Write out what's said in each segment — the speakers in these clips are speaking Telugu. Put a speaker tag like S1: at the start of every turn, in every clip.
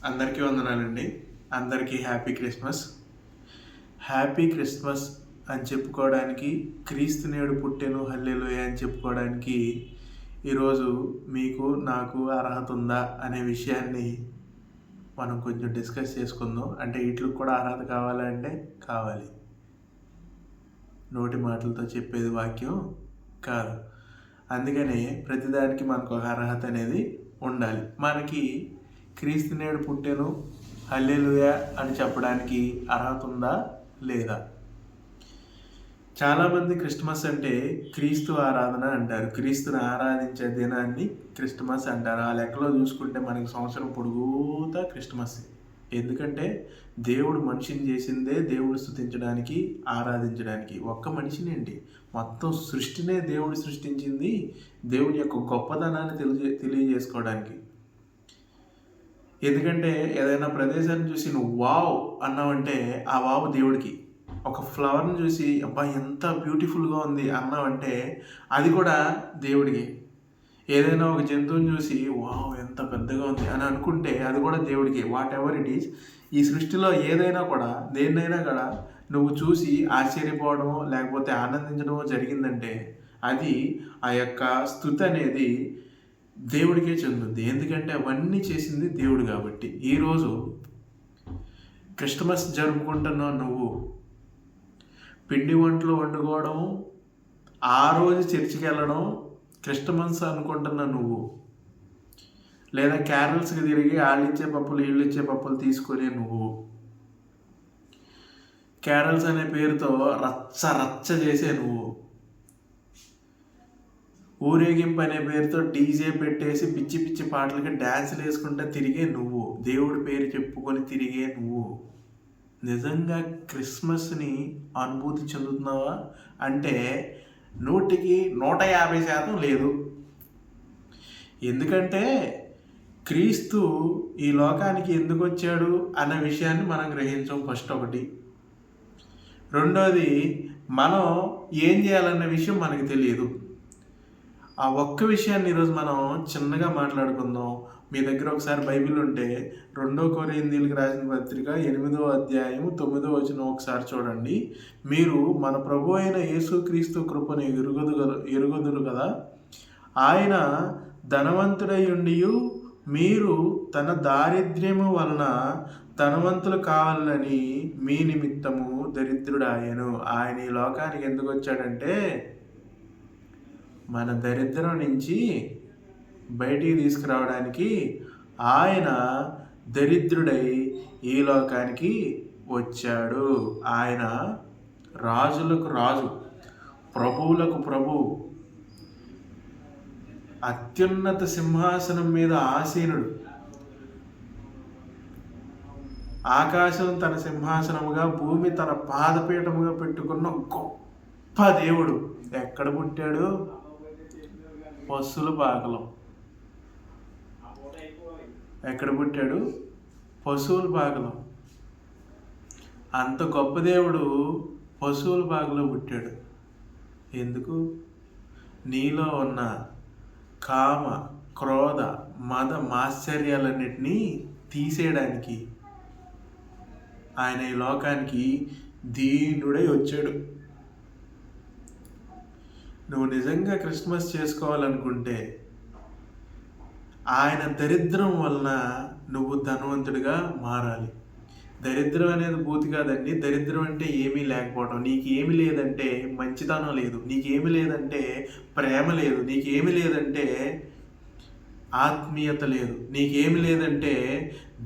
S1: అందరికీ వందనాలండి. అందరికీ హ్యాపీ క్రిస్మస్. హ్యాపీ క్రిస్మస్ అని చెప్పుకోవడానికి, క్రీస్తు నేడు పుట్టెను హల్లెలూయా అని చెప్పుకోవడానికి ఈరోజు మీకు నాకు అర్హత ఉందా అనే విషయాన్ని మనం కొంచెం డిస్కస్ చేసుకుందాం. అంటే వీటికి కూడా అర్హత కావాలంటే కావాలి. నోటి మాటలతో చెప్పేది వాక్యం కాదు. అందుకనే ప్రతిదానికి మనకు ఒక అర్హత అనేది ఉండాలి. మనకి క్రీస్తు నేడు పుట్టెను హల్లెలూయా అని చెప్పడానికి అర్హత ఉందా లేదా? చాలామంది క్రిస్మస్ అంటే క్రీస్తు ఆరాధన అంటారు. క్రీస్తుని ఆరాధించే దినాన్ని క్రిస్మస్ అంటారు. ఆ లెక్కలో చూసుకుంటే మనకి సంవత్సరం పొడుగుతా క్రిస్మస్. ఎందుకంటే దేవుడు మనిషిని చేసిందే దేవుడు స్తుతించడానికి, ఆరాధించడానికి. ఒక్క మనిషినేంటి, మొత్తం సృష్టినే దేవుడు సృష్టించింది దేవుని యొక్క గొప్పదనాన్ని తెలియజేసుకోవడానికి. ఎందుకంటే ఏదైనా ప్రదేశాన్ని చూసి నువ్వు వావ్ అన్నావంటే ఆ వావ్ దేవుడికి. ఒక ఫ్లవర్ని చూసి అబ్బా ఎంత బ్యూటిఫుల్గా ఉంది అన్నావంటే అది కూడా దేవుడికి. ఏదైనా ఒక జంతువుని చూసి వావ్ ఎంత పెద్దగా ఉంది అని అనుకుంటే అది కూడా దేవుడికి. వాట్ ఎవర్ ఇట్ ఈస్, ఈ సృష్టిలో ఏదైనా కూడా దేన్నైనా కూడా నువ్వు చూసి ఆశ్చర్యపోవడమో లేకపోతే ఆనందించడమో జరిగిందంటే అది ఆ యొక్క స్తుతి అనేది దేవుడికే చెందుతుంది. ఎందుకంటే అవన్నీ చేసింది దేవుడు కాబట్టి. ఈరోజు క్రిస్మస్ జరుపుకుంటున్నావు నువ్వు, పిండి వంటలు వండుకోవడం, ఆ రోజు చర్చికి వెళ్ళడం క్రిస్మస్ అనుకుంటున్నా నువ్వు. లేదా క్యారల్స్కి తిరిగి వాళ్ళు ఇచ్చే పప్పులు వీళ్ళు ఇచ్చే పప్పులు తీసుకొని నువ్వు క్యారల్స్ అనే పేరుతో రచ్చ రచ్చ చేసే నువ్వు, ఊరేగింపు అనే పేరుతో డీజే పెట్టేసి పిచ్చి పిచ్చి పాటలకి డ్యాన్సులు వేసుకుంటా తిరిగే నువ్వు, దేవుడి పేరు చెప్పుకొని తిరిగే నువ్వు నిజంగా క్రిస్మస్ని అనుభూతి చెందుతున్నావా అంటే 100కి 150% లేదు. ఎందుకంటే క్రీస్తు ఈ లోకానికి ఎందుకు వచ్చాడు అన్న విషయాన్ని మనం గ్రహించాం. ఫస్ట్ ఒకటి. రెండోది, మనం ఏం చేయాలన్న విషయం మనకు తెలియదు. ఆ ఒక్క విషయాన్ని ఈరోజు మనం చిన్నగా మాట్లాడుకుందాం. మీ దగ్గర ఒకసారి బైబిల్ ఉంటే 2 కొరింథీయులకు రాసిన పత్రిక 8వ అధ్యాయం 9వ వచనం ఒకసారి చూడండి. మీరు మన ప్రభు అయిన యేసుక్రీస్తు కృపను ఎరుగుదురు కదా. ఆయన ధనవంతుడై ఉండియు మీరు తన దారిద్ర్యము వలన ధనవంతులు కావాలని మీ నిమిత్తము దరిద్రుడాయను. ఆయన ఈ లోకానికి ఎందుకు వచ్చాడంటే మన దరిద్రం నుంచి బయటికి తీసుకురావడానికి ఆయన దరిద్రుడై ఈ లోకానికి వచ్చాడు. ఆయన రాజులకు రాజు, ప్రభువులకు ప్రభు, అత్యున్నత సింహాసనం మీద ఆసీనుడు, ఆకాశం తన సింహాసనముగా భూమి తన పాదపీఠముగా పెట్టుకున్న గొప్ప దేవుడు ఎక్కడ పుట్టాడు? పశువుల పాకలో. ఎక్కడ పుట్టాడు? పశువుల పాకలో. అంత గొప్ప దేవుడు పశువుల పాకలో పుట్టాడు. ఎందుకు? నీలో ఉన్న కామ, క్రోధ, మద మాశ్చర్యాలన్నిటినీ తీసేయడానికి ఆయన ఈ లోకానికి దీనుడై వచ్చాడు. నువ్వు నిజంగా క్రిస్మస్ చేసుకోవాలనుకుంటే ఆయన దరిద్రం వలన నువ్వు ధనవంతుడిగా మారాలి. దరిద్రం అనేది భూతి కాదండి. దరిద్రం అంటే ఏమీ లేకపోవడం. నీకు ఏమి లేదంటే మంచితనం లేదు, నీకేమి లేదంటే ప్రేమ లేదు, నీకేమి లేదంటే ఆత్మీయత లేదు, నీకేమి లేదంటే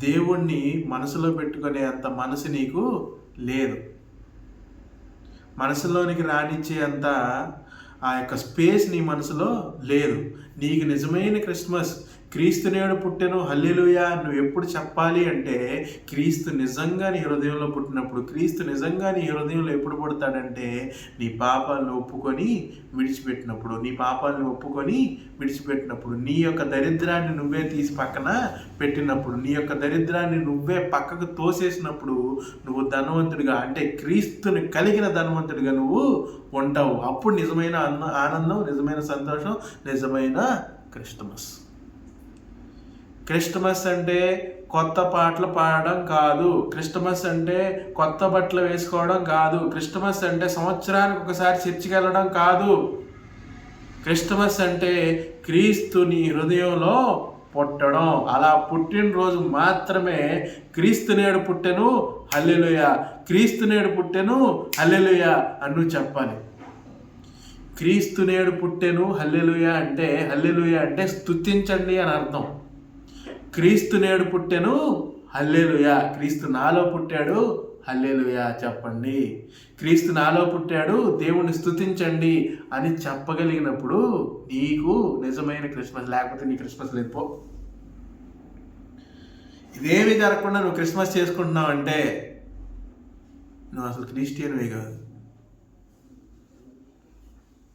S1: దేవుణ్ణి మనసులో పెట్టుకునే అంత మనసు నీకు లేదు. మనసులోనికి రానిచ్చే అంత ఆ యొక్క స్పేస్ నీ మనసులో లేదు. నీకు నిజమైన క్రిస్మస్, క్రీస్తు నేడు పుట్టెను హల్లెలూయా నువ్వు ఎప్పుడు చెప్పాలి అంటే క్రీస్తు నిజంగా నీ హృదయంలో పుట్టినప్పుడు. క్రీస్తు నిజంగా నీ హృదయంలో ఎప్పుడు పుడతాడంటే నీ పాపాలను ఒప్పుకొని విడిచిపెట్టినప్పుడు. నీ పాపాలను ఒప్పుకొని విడిచిపెట్టినప్పుడు, నీ యొక్క దరిద్రాన్ని నువ్వే తీసి పక్కన పెట్టినప్పుడు, నీ యొక్క దరిద్రాన్ని నువ్వే పక్కకు తోసేసినప్పుడు నువ్వు ధనవంతుడిగా, అంటే క్రీస్తుని కలిగిన ధనవంతుడిగా నువ్వు ఉంటావు. అప్పుడు నిజమైన ఆనందం, నిజమైన సంతోషం, నిజమైన క్రిస్మస్. క్రిస్మస్ అంటే కొత్త పాటలు పాడడం కాదు. క్రిస్టమస్ అంటే కొత్త బట్టలు వేసుకోవడం కాదు. క్రిస్టమస్ అంటే సంవత్సరానికి ఒకసారి చర్చికి వెళ్ళడం కాదు. క్రిస్టమస్ అంటే క్రీస్తు నీ హృదయంలో పుట్టడం. అలా పుట్టినరోజు మాత్రమే క్రీస్తు నేడు పుట్టెను హల్లెలూయా, క్రీస్తు నేడు పుట్టెను హల్లెలూయా అని నువ్వు చెప్పాలి. క్రీస్తు నేడు పుట్టెను హల్లెలూయా అంటే స్తుతించండి అని అర్థం. క్రీస్తు నేడు పుట్టెను హల్లెలూయా, క్రీస్తు నాలో పుట్టాడు హల్లెలూయా చెప్పండి. క్రీస్తు నాలో పుట్టాడు, దేవుణ్ణి స్తుతించండి అని చెప్పగలిగినప్పుడు నీకు నిజమైన క్రిస్మస్. లేకపోతే నీ క్రిస్మస్ లేదు పో. ఇదేమీ జరగకుండా నువ్వు క్రిస్మస్ చేసుకుంటున్నావు అంటే నువ్వు అసలు క్రిస్టియన్వే కాదు.